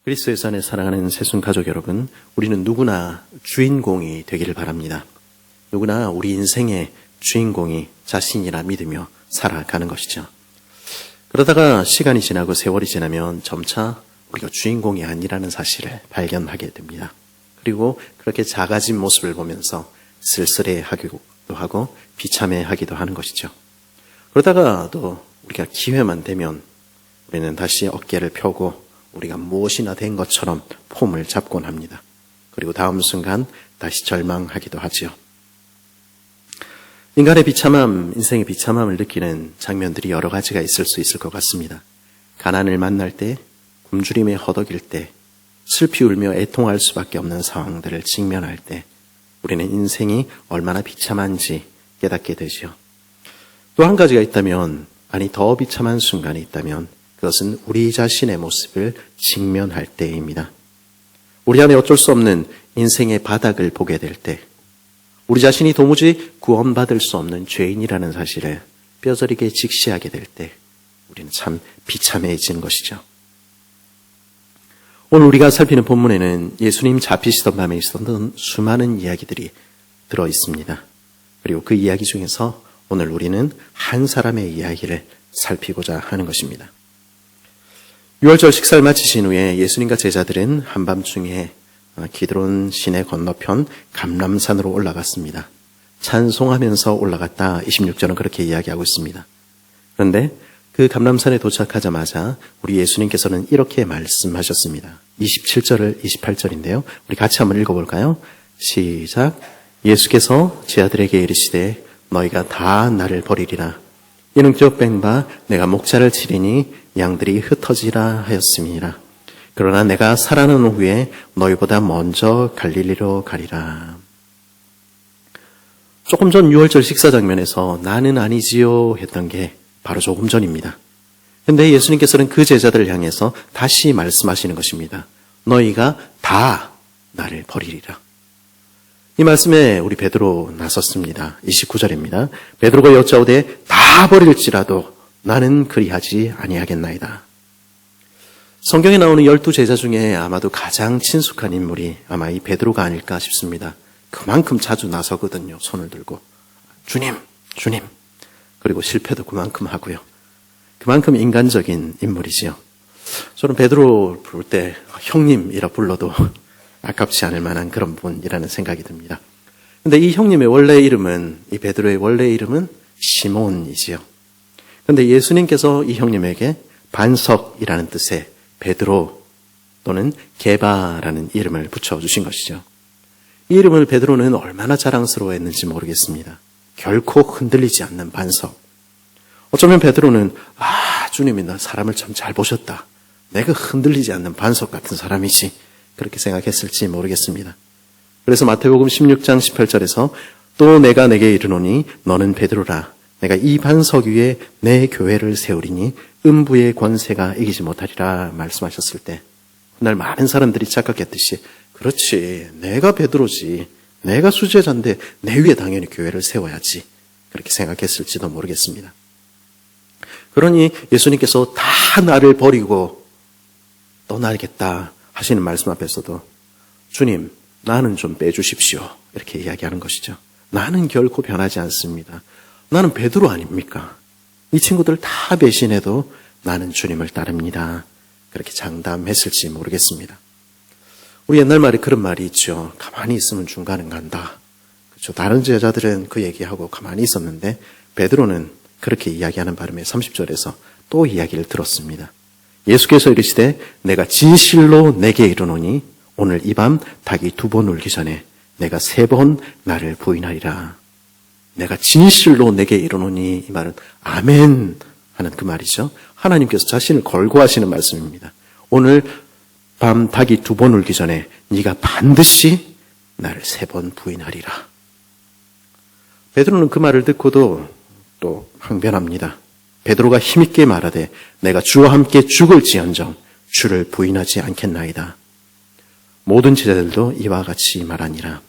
그리스도의 안에 사랑하는 새순 가족 여러분, 우리는 누구나 주인공이 되기를 바랍니다. 누구나 우리 인생의 주인공이 자신이라 믿으며 살아가는 것이죠. 그러다가 시간이 지나고 세월이 지나면 점차 우리가 주인공이 아니라는 사실을 발견하게 됩니다. 그리고 그렇게 작아진 모습을 보면서 쓸쓸해하기도 하고 비참해하기도 하는 것이죠. 그러다가 또 우리가 기회만 되면 우리는 다시 어깨를 펴고 우리가 무엇이나 된 것처럼 폼을 잡곤 합니다. 그리고 다음 순간 다시 절망하기도 하지요. 인간의 비참함, 인생의 비참함을 느끼는 장면들이 여러 가지가 있을 수 있을 것 같습니다. 가난을 만날 때, 굶주림에 허덕일 때, 슬피 울며 애통할 수밖에 없는 상황들을 직면할 때 우리는 인생이 얼마나 비참한지 깨닫게 되지요. 또 한 가지가 있다면, 아니 더 비참한 순간이 있다면 그것은 우리 자신의 모습을 직면할 때입니다. 우리 안에 어쩔 수 없는 인생의 바닥을 보게 될 때, 우리 자신이 도무지 구원받을 수 없는 죄인이라는 사실을 뼈저리게 직시하게 될 때 우리는 참 비참해지는 것이죠. 오늘 우리가 살피는 본문에는 예수님 잡히시던 밤에 있었던 수많은 이야기들이 들어 있습니다. 그리고 그 이야기 중에서 오늘 우리는 한 사람의 이야기를 살피고자 하는 것입니다. 유월절 식사를 마치신 후에 예수님과 제자들은 한밤중에 기드론 시내 건너편 감람산으로 올라갔습니다. 찬송하면서 올라갔다 26절은 그렇게 이야기하고 있습니다. 그런데 그 감람산에 도착하자마자 우리 예수님께서는 이렇게 말씀하셨습니다. 27절을 28절인데요. 우리 같이 한번 읽어볼까요? 시작. 예수께서 제 아들에게 이르시되 너희가 다 나를 버리리라. 이는 기록된 바 내가 목자를 치리니 양들이 흩어지라 하였음이니라. 그러나 내가 살아난 후에 너희보다 먼저 갈릴리로 가리라. 조금 전 6월절 식사 장면에서 나는 아니지요 했던 게 바로 조금 전입니다. 그런데 예수님께서는 그 제자들을 향해서 다시 말씀하시는 것입니다. 너희가 다 나를 버리리라. 이 말씀에 우리 베드로 나섰습니다. 29절입니다. 베드로가 여짜오되 다 버릴지라도 나는 그리하지 아니하겠나이다. 성경에 나오는 12제자 중에 아마도 가장 친숙한 인물이 아마 이 베드로가 아닐까 싶습니다. 그만큼 자주 나서거든요. 손을 들고 주님, 주님. 그리고 실패도 그만큼 하고요. 그만큼 인간적인 인물이지요. 저는 베드로 부를 때 형님이라 불러도 아깝지 않을 만한 그런 분이라는 생각이 듭니다. 근데 이 형님의 원래 이름은, 이 베드로의 원래 이름은 시몬이지요. 그런데 예수님께서 이 형님에게 반석이라는 뜻의 베드로 또는 게바라는 이름을 붙여주신 것이죠. 이 이름을 베드로는 얼마나 자랑스러워했는지 모르겠습니다. 결코 흔들리지 않는 반석. 어쩌면 베드로는 주님이 나 사람을 참 잘 보셨다. 내가 흔들리지 않는 반석 같은 사람이지. 그렇게 생각했을지 모르겠습니다. 그래서 마태복음 16장 18절에서 또 내가 내게 이르노니 너는 베드로라. 내가 이 반석 위에 내 교회를 세우리니 음부의 권세가 이기지 못하리라 말씀하셨을 때 그날 많은 사람들이 착각했듯이 그렇지, 내가 베드로지, 내가 수제자인데 내 위에 당연히 교회를 세워야지 그렇게 생각했을지도 모르겠습니다. 그러니 예수님께서 다 나를 버리고 떠나겠다 하시는 말씀 앞에서도 주님, 나는 좀 빼주십시오 이렇게 이야기하는 것이죠. 나는 결코 변하지 않습니다. 나는 베드로 아닙니까? 이 친구들 다 배신해도 나는 주님을 따릅니다. 그렇게 장담했을지 모르겠습니다. 우리 옛날 말에 그런 말이 있죠. 가만히 있으면 중간은 간다. 그렇죠. 다른 제자들은 그 얘기하고 가만히 있었는데 베드로는 그렇게 이야기하는 바람에 30절에서 또 이야기를 들었습니다. 예수께서 이르시되 내가 진실로 내게 이르노니 오늘 이 밤 닭이 2번 울기 전에 내가 3번 나를 부인하리라. 내가 진실로 내게 이르노니 이 말은 아멘 하는 그 말이죠. 하나님께서 자신을 걸고 하시는 말씀입니다. 오늘 밤 닭이 2번 울기 전에 네가 반드시 나를 3번 부인하리라. 베드로는 그 말을 듣고도 또 항변합니다. 베드로가 힘있게 말하되 내가 주와 함께 죽을지언정 주를 부인하지 않겠나이다. 모든 제자들도 이와 같이 말하니라.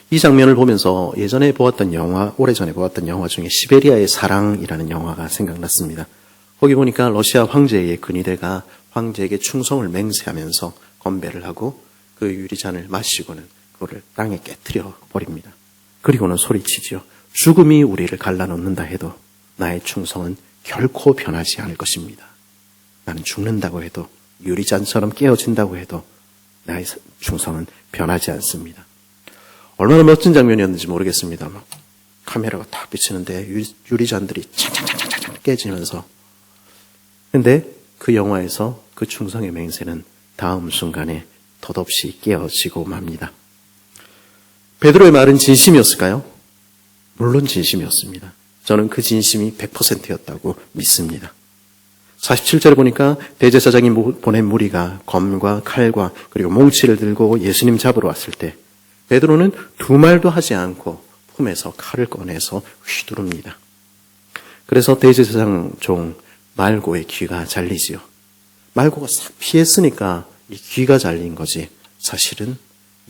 이 장면을 보면서 예전에 보았던 영화, 오래전에 보았던 영화 중에 시베리아의 사랑이라는 영화가 생각났습니다. 거기 보니까 러시아 황제의 근위대가 황제에게 충성을 맹세하면서 건배를 하고 그 유리잔을 마시고는 그거를 땅에 깨뜨려 버립니다. 그리고는 소리치지요. 죽음이 우리를 갈라놓는다 해도 나의 충성은 결코 변하지 않을 것입니다. 나는 죽는다고 해도 유리잔처럼 깨어진다고 해도 나의 충성은 변하지 않습니다. 얼마나 멋진 장면이었는지 모르겠습니다. 막 카메라가 탁 비치는데 유리잔들이 창창창창창 깨지면서 근데 그 영화에서 그 충성의 맹세는 다음 순간에 덧없이 깨어지고 맙니다. 베드로의 말은 진심이었을까요? 물론 진심이었습니다. 저는 그 진심이 100%였다고 믿습니다. 47절에 보니까 대제사장이 보낸 무리가 검과 칼과 그리고 몽치를 들고 예수님 잡으러 왔을 때 베드로는 두 말도 하지 않고 품에서 칼을 꺼내서 휘두릅니다. 그래서 대제사장 종 말고의 귀가 잘리지요. 말고가 싹 피했으니까 이 귀가 잘린 거지 사실은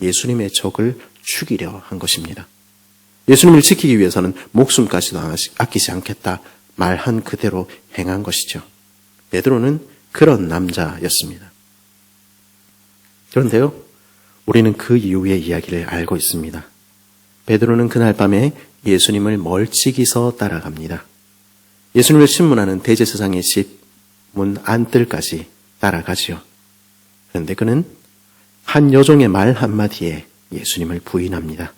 예수님의 적을 죽이려 한 것입니다. 예수님을 지키기 위해서는 목숨까지도 아끼지 않겠다 말한 그대로 행한 것이죠. 베드로는 그런 남자였습니다. 그런데요, 우리는 그 이후의 이야기를 알고 있습니다. 베드로는 그날 밤에 예수님을 멀찍이서 따라갑니다. 예수님을 신문하는 대제사장의 집 문 안뜰까지 따라가지요. 그런데 그는 한 여종의 말 한마디에 예수님을 부인합니다.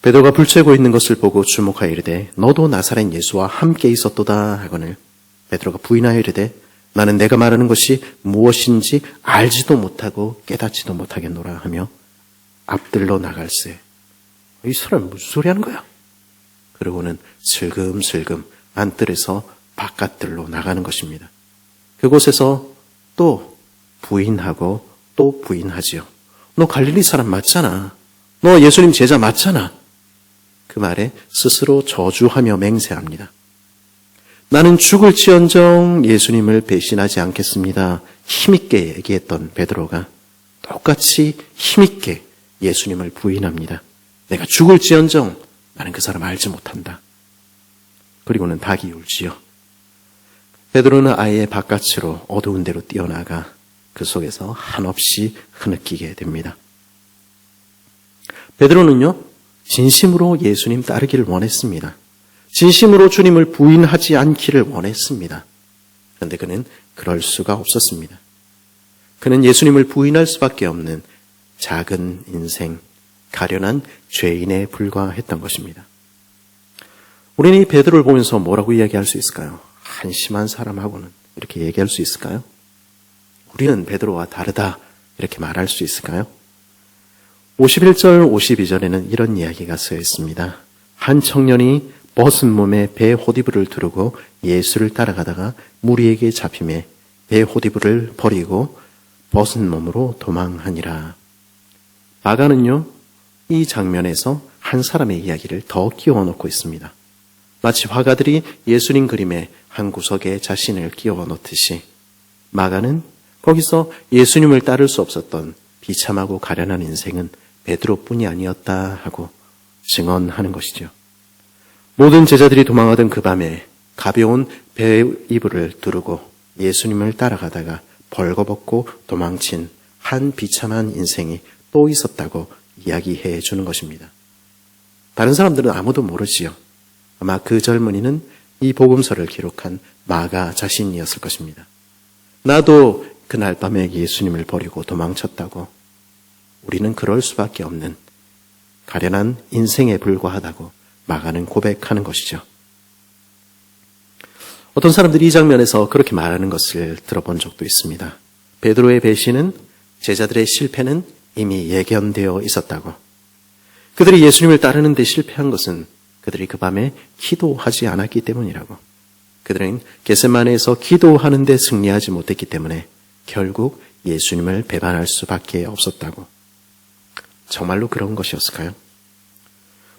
베드로가 불쬐고 있는 것을 보고 주목하여 이르되 너도 나사렛 예수와 함께 있었도다 하거늘 베드로가 부인하여 이르되 나는 내가 말하는 것이 무엇인지 알지도 못하고 깨닫지도 못하겠노라 하며 앞들러 나갈새 이 사람 무슨 소리 하는 거야? 그러고는 슬금슬금 안뜰에서 바깥들로 나가는 것입니다. 그곳에서 또 부인하고 또 부인하지요. 너 갈릴리 사람 맞잖아. 너 예수님 제자 맞잖아. 그 말에 스스로 저주하며 맹세합니다. 나는 죽을지언정 예수님을 배신하지 않겠습니다. 힘있게 얘기했던 베드로가 똑같이 힘있게 예수님을 부인합니다. 내가 죽을지언정 나는 그 사람 알지 못한다. 그리고는 닭이 울지요. 베드로는 아예 바깥으로 어두운 데로 뛰어나가 그 속에서 한없이 흐느끼게 됩니다. 베드로는요, 진심으로 예수님 따르기를 원했습니다. 진심으로 주님을 부인하지 않기를 원했습니다. 그런데 그는 그럴 수가 없었습니다. 그는 예수님을 부인할 수밖에 없는 작은 인생, 가련한 죄인에 불과했던 것입니다. 우리는 이 베드로를 보면서 뭐라고 이야기할 수 있을까요? 한심한 사람하고는 이렇게 얘기할 수 있을까요? 우리는 베드로와 다르다 이렇게 말할 수 있을까요? 51절 52절에는 이런 이야기가 쓰여 있습니다. 한 청년이 벗은 몸에 배 호디부를 두르고 예수를 따라가다가 무리에게 잡힘에 배 호디부를 버리고 벗은 몸으로 도망하니라. 마가는요, 이 장면에서 한 사람의 이야기를 더 끼워 넣고 있습니다. 마치 화가들이 예수님 그림의 한 구석에 자신을 끼워 넣듯이 마가는 거기서 예수님을 따를 수 없었던 비참하고 가련한 인생은 베드로뿐이 아니었다 하고 증언하는 것이죠. 모든 제자들이 도망하던 그 밤에 가벼운 배 이불을 두르고 예수님을 따라가다가 벌거벗고 도망친 한 비참한 인생이 또 있었다고 이야기해 주는 것입니다. 다른 사람들은 아무도 모르지요. 아마 그 젊은이는 이 복음서를 기록한 마가 자신이었을 것입니다. 나도 그날 밤에 예수님을 버리고 도망쳤다고, 우리는 그럴 수밖에 없는 가련한 인생에 불과하다고 마가는 고백하는 것이죠. 어떤 사람들이 이 장면에서 그렇게 말하는 것을 들어본 적도 있습니다. 베드로의 배신은, 제자들의 실패는 이미 예견되어 있었다고. 그들이 예수님을 따르는 데 실패한 것은 그들이 그 밤에 기도하지 않았기 때문이라고. 그들은 겟세마네에서 기도하는 데 승리하지 못했기 때문에 결국 예수님을 배반할 수밖에 없었다고. 정말로 그런 것이었을까요?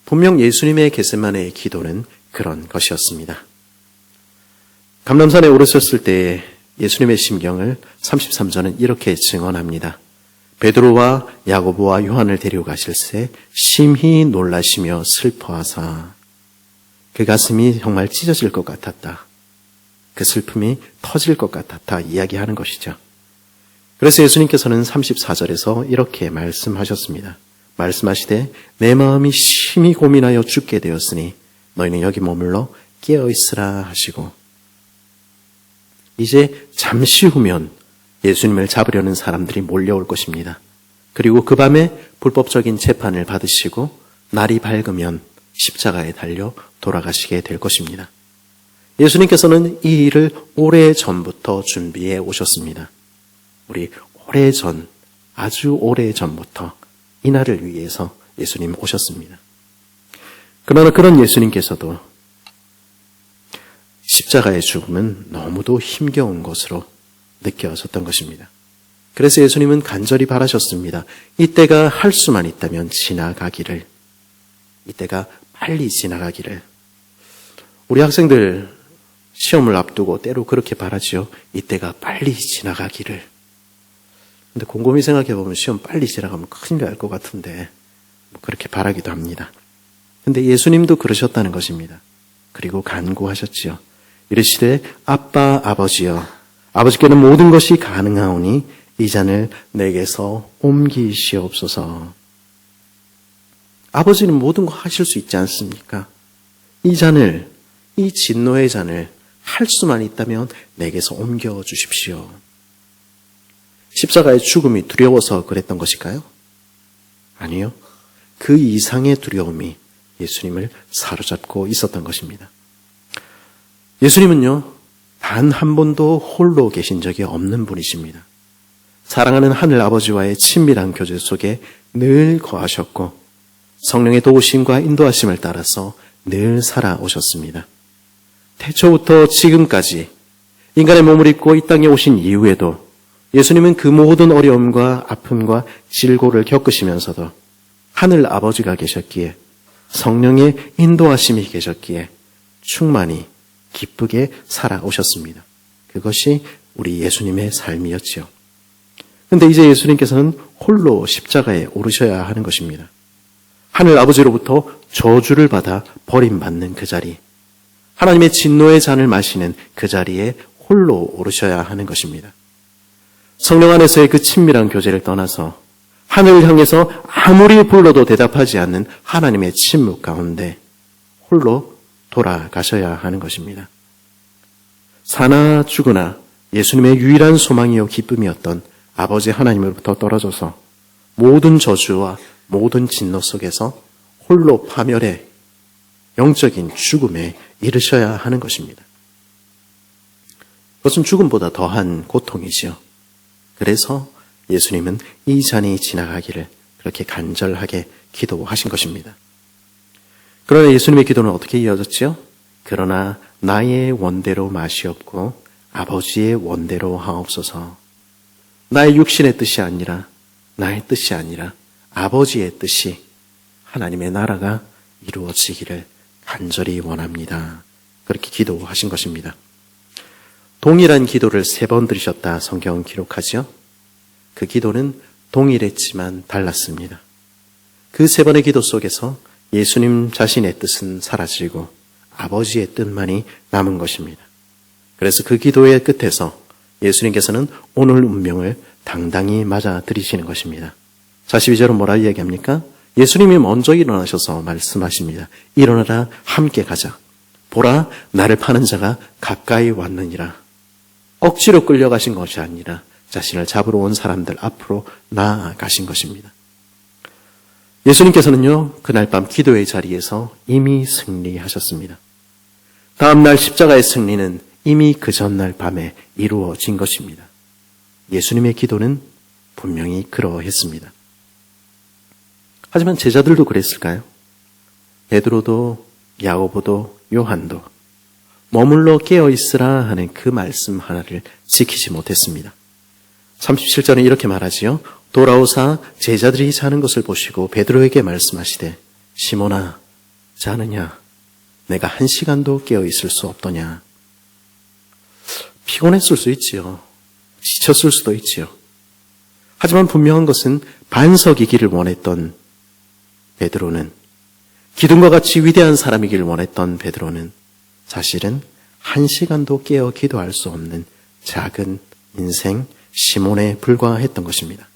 분명 예수님의 겟세마네의 기도는 그런 것이었습니다. 감람산에 오르셨을 때 예수님의 심경을 33절은 이렇게 증언합니다. 베드로와 야고보와 요한을 데려가실새 심히 놀라시며 슬퍼하사 그 가슴이 정말 찢어질 것 같았다. 그 슬픔이 터질 것 같아 이야기하는 것이죠. 그래서 예수님께서는 34절에서 이렇게 말씀하셨습니다. 말씀하시되 내 마음이 심히 고민하여 죽게 되었으니 너희는 여기 머물러 깨어있으라 하시고, 이제 잠시 후면 예수님을 잡으려는 사람들이 몰려올 것입니다. 그리고 그 밤에 불법적인 재판을 받으시고 날이 밝으면 십자가에 달려 돌아가시게 될 것입니다. 예수님께서는 이 일을 오래전부터 준비해 오셨습니다. 우리 오래전, 아주 오래전부터 이 날을 위해서 예수님 오셨습니다. 그러나 그런 예수님께서도 십자가의 죽음은 너무도 힘겨운 것으로 느껴졌던 것입니다. 그래서 예수님은 간절히 바라셨습니다. 이때가 할 수만 있다면 지나가기를, 이때가 빨리 지나가기를. 우리 학생들 시험을 앞두고 때로 그렇게 바라지요. 이때가 빨리 지나가기를. 근데 곰곰이 생각해 보면 시험 빨리 지나가면 큰일 날 것 같은데 그렇게 바라기도 합니다. 근데 예수님도 그러셨다는 것입니다. 그리고 간구하셨지요. 이르시되 아빠 아버지여, 아버지께는 모든 것이 가능하오니 이 잔을 내게서 옮기시옵소서. 아버지는 모든 거 하실 수 있지 않습니까? 이 잔을, 이 진노의 잔을 할 수만 있다면 내게서 옮겨 주십시오. 십자가의 죽음이 두려워서 그랬던 것일까요? 아니요. 그 이상의 두려움이 예수님을 사로잡고 있었던 것입니다. 예수님은요, 단 한 번도 홀로 계신 적이 없는 분이십니다. 사랑하는 하늘 아버지와의 친밀한 교제 속에 늘 거하셨고 성령의 도우심과 인도하심을 따라서 늘 살아오셨습니다. 태초부터 지금까지 인간의 몸을 입고 이 땅에 오신 이후에도 예수님은 그 모든 어려움과 아픔과 질고를 겪으시면서도 하늘 아버지가 계셨기에, 성령의 인도하심이 계셨기에 충만히 기쁘게 살아오셨습니다. 그것이 우리 예수님의 삶이었지요. 그런데 이제 예수님께서는 홀로 십자가에 오르셔야 하는 것입니다. 하늘 아버지로부터 저주를 받아 버림받는 그 자리, 하나님의 진노의 잔을 마시는 그 자리에 홀로 오르셔야 하는 것입니다. 성령 안에서의 그 친밀한 교제를 떠나서 하늘을 향해서 아무리 불러도 대답하지 않는 하나님의 침묵 가운데 홀로 돌아가셔야 하는 것입니다. 사나 죽으나 예수님의 유일한 소망이요 기쁨이었던 아버지 하나님으로부터 떨어져서 모든 저주와 모든 진노 속에서 홀로 파멸해 영적인 죽음에 이르셔야 하는 것입니다. 그것은 죽음보다 더한 고통이지요. 그래서 예수님은 이 잔이 지나가기를 그렇게 간절하게 기도하신 것입니다. 그러나 예수님의 기도는 어떻게 이어졌지요? 그러나 나의 원대로 마시옵고 아버지의 원대로 하옵소서. 나의 육신의 뜻이 아니라, 나의 뜻이 아니라 아버지의 뜻이, 하나님의 나라가 이루어지기를 간절히 원합니다. 그렇게 기도하신 것입니다. 동일한 기도를 3번 드리셨다 성경은 기록하죠. 그 기도는 동일했지만 달랐습니다. 그 3번의 기도 속에서 예수님 자신의 뜻은 사라지고 아버지의 뜻만이 남은 것입니다. 그래서 그 기도의 끝에서 예수님께서는 오늘 운명을 당당히 맞아들이시는 것입니다. 42절은 뭐라 이야기합니까? 예수님이 먼저 일어나셔서 말씀하십니다. 일어나라, 함께 가자. 보라, 나를 파는 자가 가까이 왔느니라. 억지로 끌려가신 것이 아니라 자신을 잡으러 온 사람들 앞으로 나아가신 것입니다. 예수님께서는요, 그날 밤 기도의 자리에서 이미 승리하셨습니다. 다음 날 십자가의 승리는 이미 그 전날 밤에 이루어진 것입니다. 예수님의 기도는 분명히 그러했습니다. 하지만 제자들도 그랬을까요? 베드로도 야고보도 요한도 머물러 깨어있으라 하는 그 말씀 하나를 지키지 못했습니다. 37절은 이렇게 말하지요. 돌아오사 제자들이 자는 것을 보시고 베드로에게 말씀하시되 시몬아 자느냐? 내가 1시간도 깨어있을 수 없더냐? 피곤했을 수 있지요. 지쳤을 수도 있지요. 하지만 분명한 것은 반석이기를 원했던 베드로는, 기둥과 같이 위대한 사람이기를 원했던 베드로는 사실은 한 시간도 깨어 기도할 수 없는 작은 인생 시몬에 불과했던 것입니다.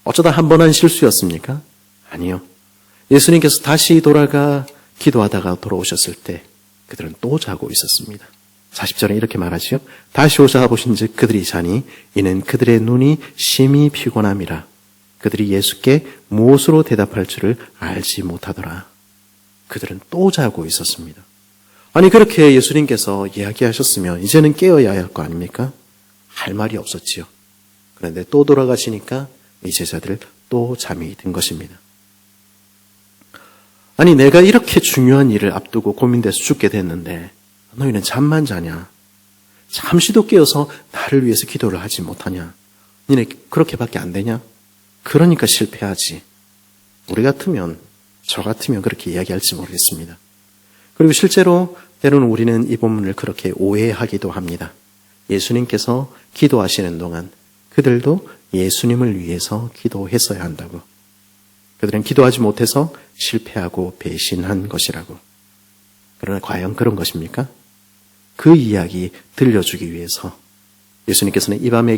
어쩌다 한 번 한 실수였습니까? 아니요. 예수님께서 다시 돌아가 기도하다가 돌아오셨을 때 그들은 또 자고 있었습니다. 40절에 이렇게 말하지요. 다시 오사 보신즉 그들이 자니 이는 그들의 눈이 심히 피곤함이라. 그들이 예수께 무엇으로 대답할 줄을 알지 못하더라. 그들은 또 자고 있었습니다. 아니 그렇게 예수님께서 이야기하셨으면 이제는 깨어야 할 거 아닙니까? 할 말이 없었지요. 그런데 또 돌아가시니까 이 제자들 또 잠이 든 것입니다. 아니 내가 이렇게 중요한 일을 앞두고 고민돼서 죽게 됐는데 너희는 잠만 자냐? 잠시도 깨어서 나를 위해서 기도를 하지 못하냐? 니네 그렇게밖에 안 되냐? 그러니까 실패하지. 우리 같으면, 저 같으면 그렇게 이야기할지 모르겠습니다. 그리고 실제로 때로는 우리는 이 본문을 그렇게 오해하기도 합니다. 예수님께서 기도하시는 동안 그들도 예수님을 위해서 기도했어야 한다고. 그들은 기도하지 못해서 실패하고 배신한 것이라고. 그러나 과연 그런 것입니까? 그 이야기 들려주기 위해서 예수님께서는 이 밤의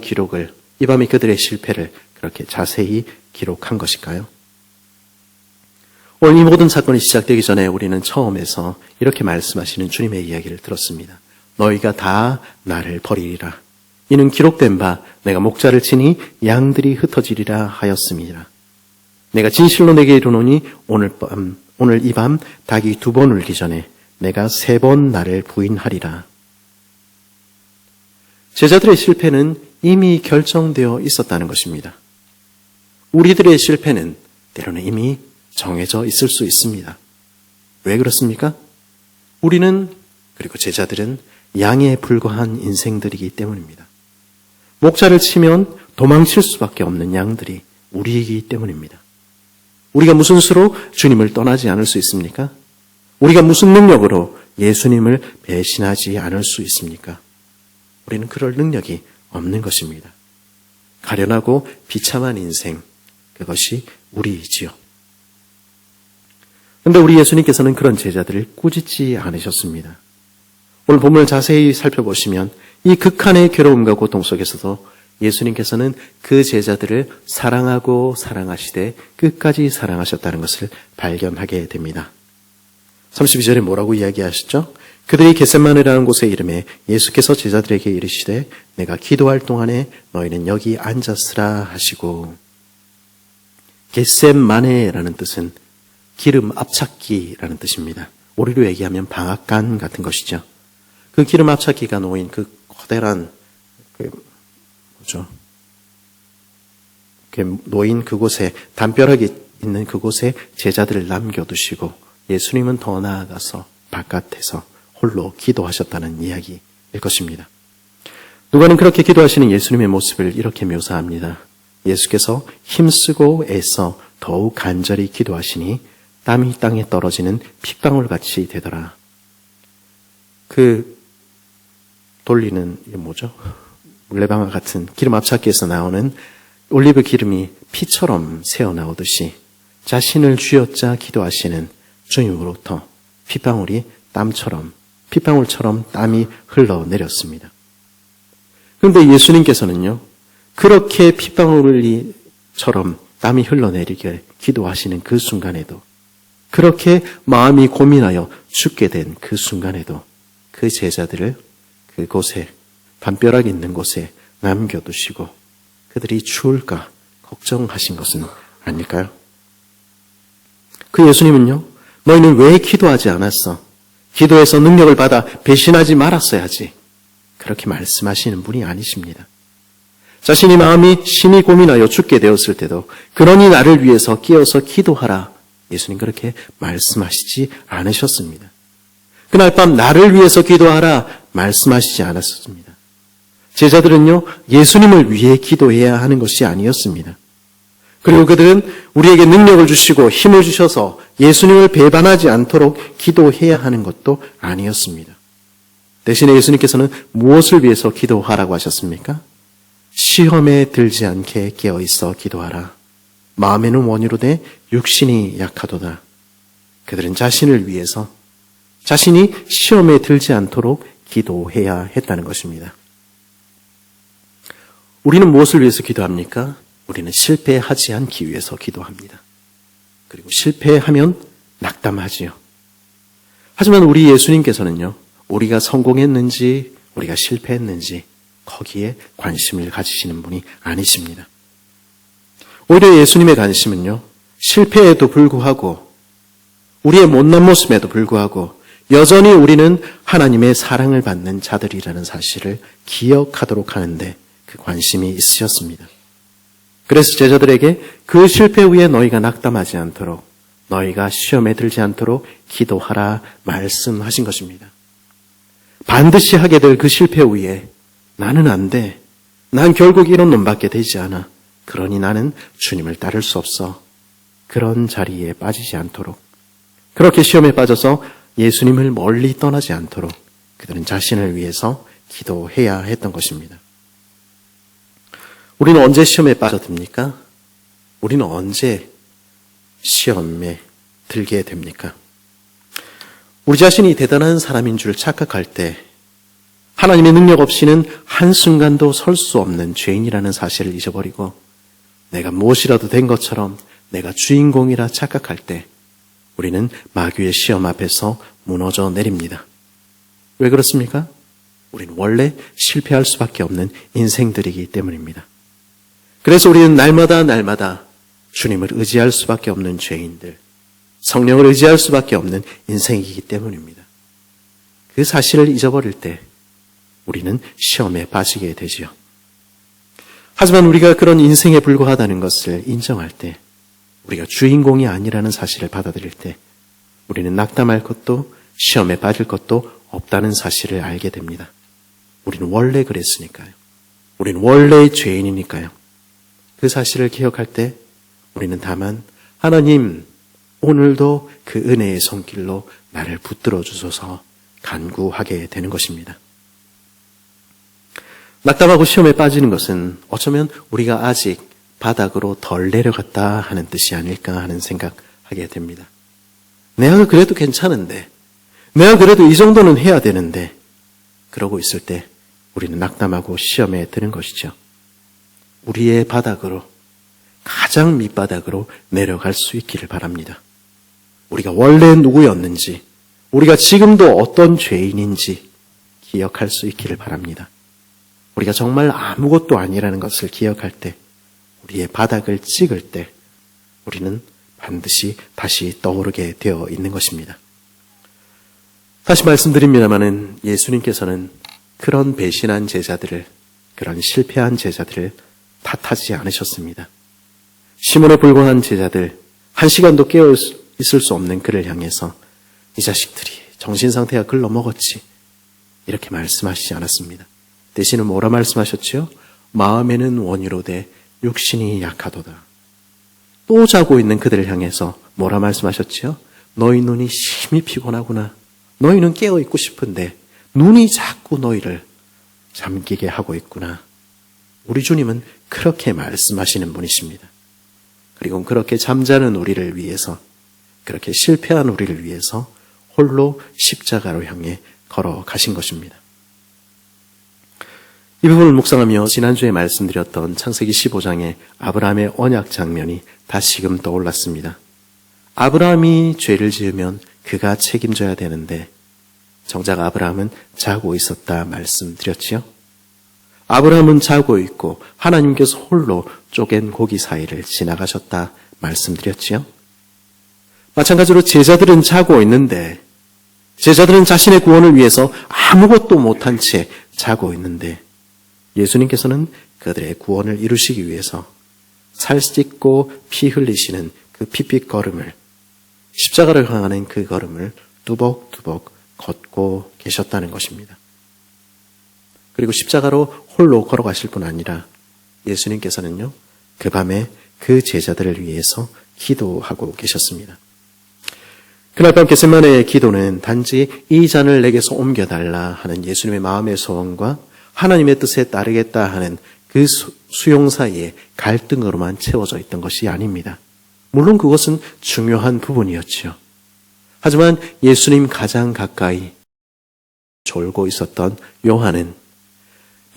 그들의 실패를 그렇게 자세히 기록한 것일까요? 오늘 이 모든 사건이 시작되기 전에 우리는 처음에서 이렇게 말씀하시는 주님의 이야기를 들었습니다. 너희가 다 나를 버리리라. 이는 기록된 바 내가 목자를 치니 양들이 흩어지리라 하였음이라. 내가 진실로 내게 이르노니 오늘 이 밤 닭이 2번 울기 전에 내가 3번 나를 부인하리라. 제자들의 실패는 이미 결정되어 있었다는 것입니다. 우리들의 실패는 때로는 이미 정해져 있을 수 있습니다. 왜 그렇습니까? 우리는 그리고 제자들은 양에 불과한 인생들이기 때문입니다. 목자를 치면 도망칠 수밖에 없는 양들이 우리이기 때문입니다. 우리가 무슨 수로 주님을 떠나지 않을 수 있습니까? 우리가 무슨 능력으로 예수님을 배신하지 않을 수 있습니까? 우리는 그럴 능력이 없는 것입니다. 가련하고 비참한 인생, 그것이 우리이지요. 그런데 우리 예수님께서는 그런 제자들을 꾸짖지 않으셨습니다. 오늘 본문을 자세히 살펴보시면 이 극한의 괴로움과 고통 속에서도 예수님께서는 그 제자들을 사랑하고 사랑하시되 끝까지 사랑하셨다는 것을 발견하게 됩니다. 32절에 뭐라고 이야기하셨죠? 그들이 겟세마네라는 곳에 이름에 예수께서 제자들에게 이르시되 내가 기도할 동안에 너희는 여기 앉았으라 하시고, 겟세마네라는 뜻은 기름 앞찾기라는 뜻입니다. 우리로 얘기하면 방앗간 같은 것이죠. 그 기름 앞찾기가 놓인 그 커다란 놓인 그곳에, 담벼락이 있는 그곳에 제자들을 남겨두시고 예수님은 더 나아가서 바깥에서 홀로 기도하셨다는 이야기일 것입니다. 누가는 그렇게 기도하시는 예수님의 모습을 이렇게 묘사합니다. 예수께서 힘쓰고 애써 더욱 간절히 기도하시니 땀이 땅에 떨어지는 핏방울같이 되더라. 그 돌리는 이게 뭐죠? 물레방아 같은 기름 앞찾기에서 나오는 올리브 기름이 피처럼 새어나오듯이 자신을 쥐어짜 기도하시는 주님으로부터 핏방울처럼 땀이 흘러내렸습니다. 그런데 예수님께서는요, 그렇게 핏방울처럼 땀이 흘러내리게 기도하시는 그 순간에도, 그렇게 마음이 고민하여 죽게 된 그 순간에도 그 제자들을 그곳에, 담벼락 있는 곳에 남겨두시고 그들이 추울까 걱정하신 것은 아닐까요? 그 예수님은요, 너희는 왜 기도하지 않았어? 기도해서 능력을 받아 배신하지 말았어야지. 그렇게 말씀하시는 분이 아니십니다. 자신이 마음이 심히 고민하여 죽게 되었을 때도 그러니 나를 위해서 깨어서 기도하라. 예수님 그렇게 말씀하시지 않으셨습니다. 그날 밤 나를 위해서 기도하라 말씀하시지 않았습니다. 제자들은요, 예수님을 위해 기도해야 하는 것이 아니었습니다. 그리고 그들은 우리에게 능력을 주시고 힘을 주셔서 예수님을 배반하지 않도록 기도해야 하는 것도 아니었습니다. 대신에 예수님께서는 무엇을 위해서 기도하라고 하셨습니까? 시험에 들지 않게 깨어있어 기도하라. 마음에는 원이로되 육신이 약하도다. 그들은 자신을 위해서 자신이 시험에 들지 않도록 기도해야 했다는 것입니다. 우리는 무엇을 위해서 기도합니까? 우리는 실패하지 않기 위해서 기도합니다. 그리고 실패하면 낙담하지요. 하지만 우리 예수님께서는요, 우리가 성공했는지 우리가 실패했는지 거기에 관심을 가지시는 분이 아니십니다. 오히려 예수님의 관심은요, 실패에도 불구하고 우리의 못난 모습에도 불구하고 여전히 우리는 하나님의 사랑을 받는 자들이라는 사실을 기억하도록 하는데 그 관심이 있으셨습니다. 그래서 제자들에게 그 실패 후에 너희가 낙담하지 않도록, 너희가 시험에 들지 않도록 기도하라 말씀하신 것입니다. 반드시 하게 될 그 실패 후에 나는 안 돼. 난 결국 이런 놈밖에 되지 않아. 그러니 나는 주님을 따를 수 없어. 그런 자리에 빠지지 않도록, 그렇게 시험에 빠져서 예수님을 멀리 떠나지 않도록 그들은 자신을 위해서 기도해야 했던 것입니다. 우리는 언제 시험에 빠져듭니까? 우리는 언제 시험에 들게 됩니까? 우리 자신이 대단한 사람인 줄 착각할 때, 하나님의 능력 없이는 한순간도 설 수 없는 죄인이라는 사실을 잊어버리고 내가 무엇이라도 된 것처럼 내가 주인공이라 착각할 때 우리는 마귀의 시험 앞에서 무너져 내립니다. 왜 그렇습니까? 우리는 원래 실패할 수밖에 없는 인생들이기 때문입니다. 그래서 우리는 날마다 주님을 의지할 수밖에 없는 죄인들, 성령을 의지할 수밖에 없는 인생이기 때문입니다. 그 사실을 잊어버릴 때 우리는 시험에 빠지게 되지요. 하지만 우리가 그런 인생에 불과하다는 것을 인정할 때, 우리가 주인공이 아니라는 사실을 받아들일 때 우리는 낙담할 것도 시험에 빠질 것도 없다는 사실을 알게 됩니다. 우리는 원래 그랬으니까요. 우리는 원래 죄인이니까요. 그 사실을 기억할 때 우리는 다만 하나님, 오늘도 그 은혜의 손길로 나를 붙들어 주소서 간구하게 되는 것입니다. 낙담하고 시험에 빠지는 것은 어쩌면 우리가 아직 바닥으로 덜 내려갔다 하는 뜻이 아닐까 하는 생각하게 됩니다. 내가 그래도 괜찮은데, 내가 그래도 이 정도는 해야 되는데, 그러고 있을 때 우리는 낙담하고 시험에 드는 것이죠. 우리의 바닥으로, 가장 밑바닥으로 내려갈 수 있기를 바랍니다. 우리가 원래 누구였는지, 우리가 지금도 어떤 죄인인지 기억할 수 있기를 바랍니다. 우리가 정말 아무것도 아니라는 것을 기억할 때, 우리의 바닥을 찍을 때 우리는 반드시 다시 떠오르게 되어 있는 것입니다. 다시 말씀드립니다마는 예수님께서는 그런 배신한 제자들을, 그런 실패한 제자들을 탓하지 않으셨습니다. 시몬에 불과한 제자들, 한 시간도 깨어 있을 수 없는 그를 향해서 이 자식들이 정신상태가 글러먹었지, 이렇게 말씀하시지 않았습니다. 대신에 뭐라 말씀하셨지요? 마음에는 원이로되 육신이 약하도다. 또 자고 있는 그들을 향해서 뭐라 말씀하셨지요? 너희 눈이 심히 피곤하구나. 너희는 깨어있고 싶은데 눈이 자꾸 너희를 잠기게 하고 있구나. 우리 주님은 그렇게 말씀하시는 분이십니다. 그리고 그렇게 잠자는 우리를 위해서, 그렇게 실패한 우리를 위해서 홀로 십자가로 향해 걸어가신 것입니다. 이 부분을 묵상하며 지난주에 말씀드렸던 창세기 15장의 아브라함의 언약 장면이 다시금 떠올랐습니다. 아브라함이 죄를 지으면 그가 책임져야 되는데 정작 아브라함은 자고 있었다 말씀드렸지요. 아브라함은 자고 있고 하나님께서 홀로 쪼갠 고기 사이를 지나가셨다 말씀드렸지요. 마찬가지로 제자들은 자고 있는데, 제자들은 자신의 구원을 위해서 아무것도 못한 채 자고 있는데 예수님께서는 그들의 구원을 이루시기 위해서 살 찢고 피 흘리시는 그 핏빛 걸음을, 십자가를 향하는 그 걸음을 뚜벅뚜벅 걷고 계셨다는 것입니다. 그리고 십자가로 홀로 걸어가실 뿐 아니라 예수님께서는요, 그 밤에 그 제자들을 위해서 기도하고 계셨습니다. 그날 밤 겟세마네의 기도는 단지 이 잔을 내게서 옮겨달라 하는 예수님의 마음의 소원과 하나님의 뜻에 따르겠다 하는 그 수용 사이의 갈등으로만 채워져 있던 것이 아닙니다. 물론 그것은 중요한 부분이었지요. 하지만 예수님 가장 가까이 졸고 있었던 요한은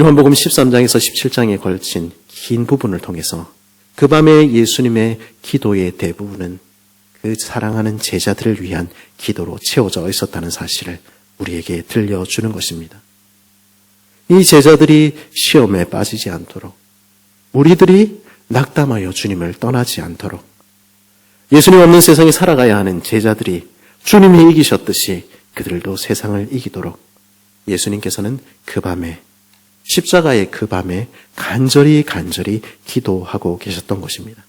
요한복음 13장에서 17장에 걸친 긴 부분을 통해서 그 밤에 예수님의 기도의 대부분은 그 사랑하는 제자들을 위한 기도로 채워져 있었다는 사실을 우리에게 들려주는 것입니다. 이 제자들이 시험에 빠지지 않도록, 우리들이 낙담하여 주님을 떠나지 않도록, 예수님 없는 세상에 살아가야 하는 제자들이 주님이 이기셨듯이 그들도 세상을 이기도록 예수님께서는 그 밤에, 십자가의 그 밤에 간절히 기도하고 계셨던 것입니다.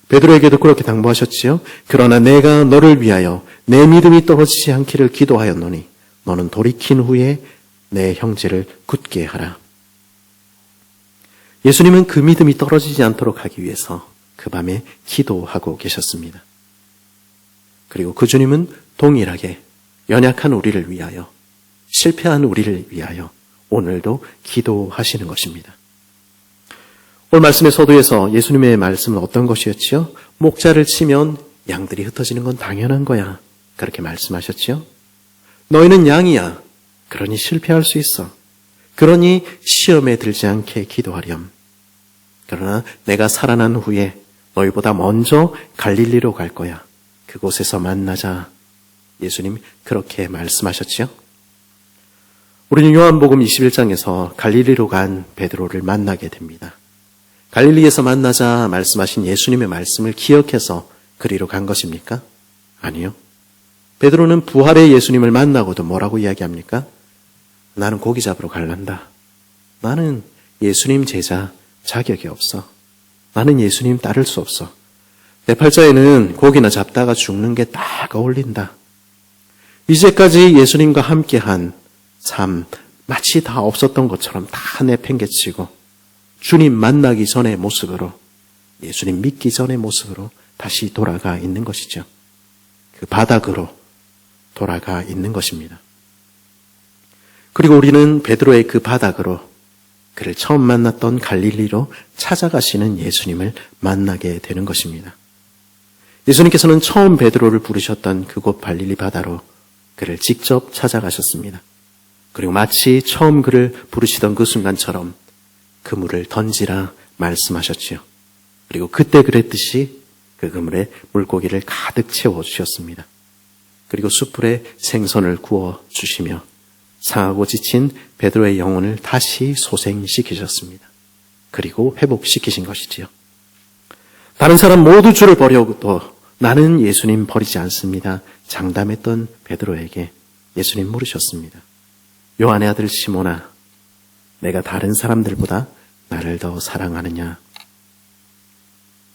베드로에게도 그렇게 당부하셨지요. 그러나 내가 너를 위하여 내 믿음이 떨어지지 않기를 기도하였노니 너는 돌이킨 후에 내 형제를 굳게 하라. 예수님은 그 믿음이 떨어지지 않도록 하기 위해서 그 밤에 기도하고 계셨습니다. 그리고 그 주님은 동일하게 연약한 우리를 위하여, 실패한 우리를 위하여 오늘도 기도하시는 것입니다. 오늘 말씀의 서두에서 예수님의 말씀은 어떤 것이었지요? 목자를 치면 양들이 흩어지는 건 당연한 거야. 그렇게 말씀하셨지요? 너희는 양이야. 그러니 실패할 수 있어. 그러니 시험에 들지 않게 기도하렴. 그러나 내가 살아난 후에 너희보다 먼저 갈릴리로 갈 거야. 그곳에서 만나자. 예수님 그렇게 말씀하셨지요? 우리는 요한복음 21장에서 갈릴리로 간 베드로를 만나게 됩니다. 갈릴리에서 만나자 말씀하신 예수님의 말씀을 기억해서 그리로 간 것입니까? 아니요. 베드로는 부활의 예수님을 만나고도 뭐라고 이야기합니까? 나는 고기 잡으러 갈란다. 나는 예수님 제자 자격이 없어. 나는 예수님 따를 수 없어. 내 팔자에는 고기나 잡다가 죽는 게 딱 어울린다. 이제까지 예수님과 함께한 삶 마치 다 없었던 것처럼 다 내팽개치고 주님 만나기 전의 모습으로, 예수님 믿기 전의 모습으로 다시 돌아가 있는 것이죠. 그 바닥으로 돌아가 있는 것입니다. 그리고 우리는 베드로의 그 바닥으로 그를 처음 만났던 갈릴리로 찾아가시는 예수님을 만나게 되는 것입니다. 예수님께서는 처음 베드로를 부르셨던 그곳 갈릴리 바다로 그를 직접 찾아가셨습니다. 그리고 마치 처음 그를 부르시던 그 순간처럼 그물을 던지라 말씀하셨지요. 그리고 그때 그랬듯이 그 그물에 물고기를 가득 채워주셨습니다. 그리고 숯불에 생선을 구워주시며 상하고 지친 베드로의 영혼을 다시 소생시키셨습니다. 그리고 회복시키신 것이지요. 다른 사람 모두 주를 버려도 나는 예수님 버리지 않습니다. 장담했던 베드로에게 예수님 물으셨습니다. 요한의 아들 시몬아, 내가 다른 사람들보다 나를 더 사랑하느냐?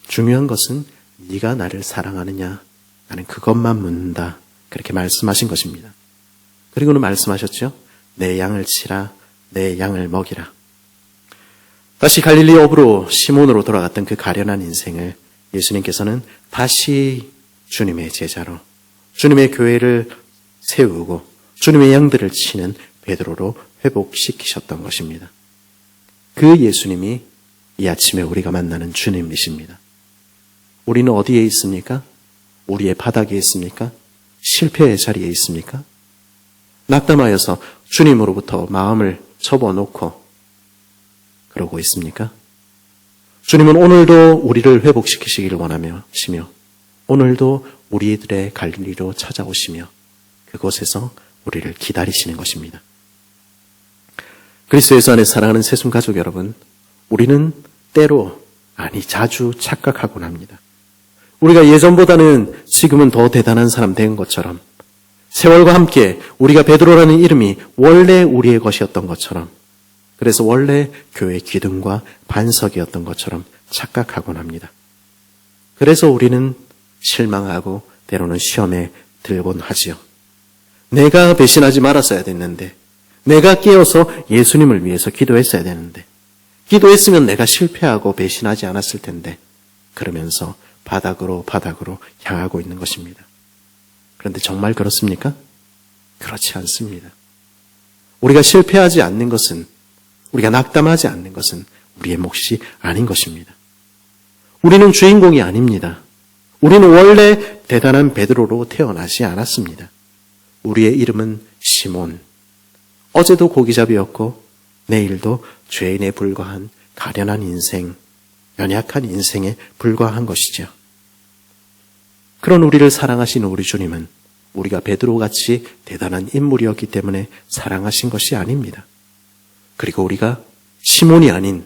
중요한 것은 네가 나를 사랑하느냐? 나는 그것만 묻는다. 그렇게 말씀하신 것입니다. 그리고는 말씀하셨죠. 내 양을 치라, 내 양을 먹이라. 다시 갈릴리 어부로 시몬으로 돌아갔던 그 가련한 인생을 예수님께서는 다시 주님의 제자로, 주님의 교회를 세우고 주님의 양들을 치는 베드로로 회복시키셨던 것입니다. 그 예수님이 이 아침에 우리가 만나는 주님이십니다. 우리는 어디에 있습니까? 우리의 바닥에 있습니까? 실패의 자리에 있습니까? 낙담하여서 주님으로부터 마음을 접어놓고 그러고 있습니까? 주님은 오늘도 우리를 회복시키시기를 원하시며 오늘도 우리들의 갈릴리로 찾아오시며 그곳에서 우리를 기다리시는 것입니다. 그리스도 예수 안에 사랑하는 새순 가족 여러분, 우리는 때로, 아니 자주 착각하곤 합니다. 우리가 예전보다는 지금은 더 대단한 사람 된 것처럼, 세월과 함께 우리가 베드로라는 이름이 원래 우리의 것이었던 것처럼, 그래서 원래 교회 기둥과 반석이었던 것처럼 착각하곤 합니다. 그래서 우리는 실망하고 때로는 시험에 들곤 하지요. 내가 배신하지 말았어야 됐는데, 내가 깨어서 예수님을 위해서 기도했어야 되는데, 기도했으면 내가 실패하고 배신하지 않았을 텐데, 그러면서 바닥으로 향하고 있는 것입니다. 그런데 정말 그렇습니까? 그렇지 않습니다. 우리가 실패하지 않는 것은, 우리가 낙담하지 않는 것은 우리의 몫이 아닌 것입니다. 우리는 주인공이 아닙니다. 우리는 원래 대단한 베드로로 태어나지 않았습니다. 우리의 이름은 시몬. 어제도 고기잡이였고 내일도 죄인에 불과한 가련한 인생, 연약한 인생에 불과한 것이죠. 그런 우리를 사랑하시는 우리 주님은 우리가 베드로같이 대단한 인물이었기 때문에 사랑하신 것이 아닙니다. 그리고 우리가 시몬이 아닌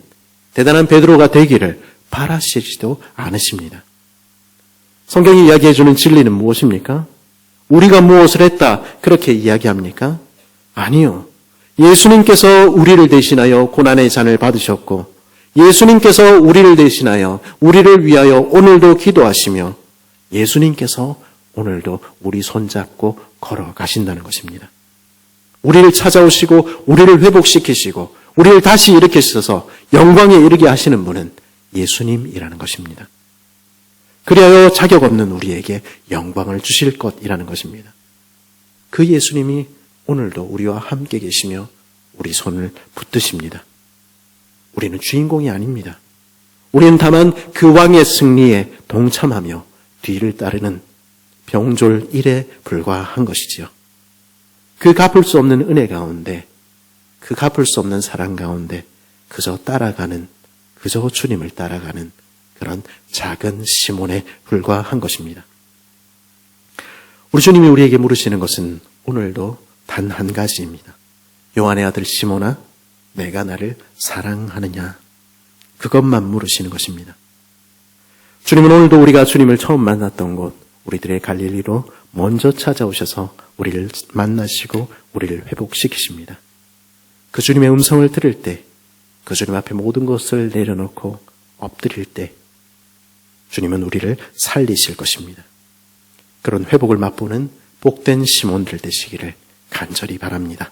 대단한 베드로가 되기를 바라시지도 않으십니다. 성경이 이야기해주는 진리는 무엇입니까? 우리가 무엇을 했다 그렇게 이야기합니까? 아니요. 예수님께서 우리를 대신하여 고난의 잔을 받으셨고 예수님께서 우리를 대신하여 우리를 위하여 오늘도 기도하시며 예수님께서 오늘도 우리 손잡고 걸어가신다는 것입니다. 우리를 찾아오시고 우리를 회복시키시고 우리를 다시 일으키셔서 영광에 이르게 하시는 분은 예수님이라는 것입니다. 그리하여 자격 없는 우리에게 영광을 주실 것이라는 것입니다. 그 예수님이 오늘도 우리와 함께 계시며 우리 손을 붙드십니다. 우리는 주인공이 아닙니다. 우리는 다만 그 왕의 승리에 동참하며 뒤를 따르는 병졸 일에 불과한 것이지요. 그 갚을 수 없는 은혜 가운데, 그 갚을 수 없는 사랑 가운데 그저 따라가는, 그저 주님을 따라가는 그런 작은 시몬에 불과한 것입니다. 우리 주님이 우리에게 물으시는 것은 오늘도 단 한 가지입니다. 요한의 아들 시몬아, 내가 나를 사랑하느냐? 그것만 물으시는 것입니다. 주님은 오늘도 우리가 주님을 처음 만났던 곳, 우리들의 갈릴리로 먼저 찾아오셔서 우리를 만나시고 우리를 회복시키십니다. 그 주님의 음성을 들을 때, 그 주님 앞에 모든 것을 내려놓고 엎드릴 때 주님은 우리를 살리실 것입니다. 그런 회복을 맛보는 복된 시몬들 되시기를 간절히 바랍니다.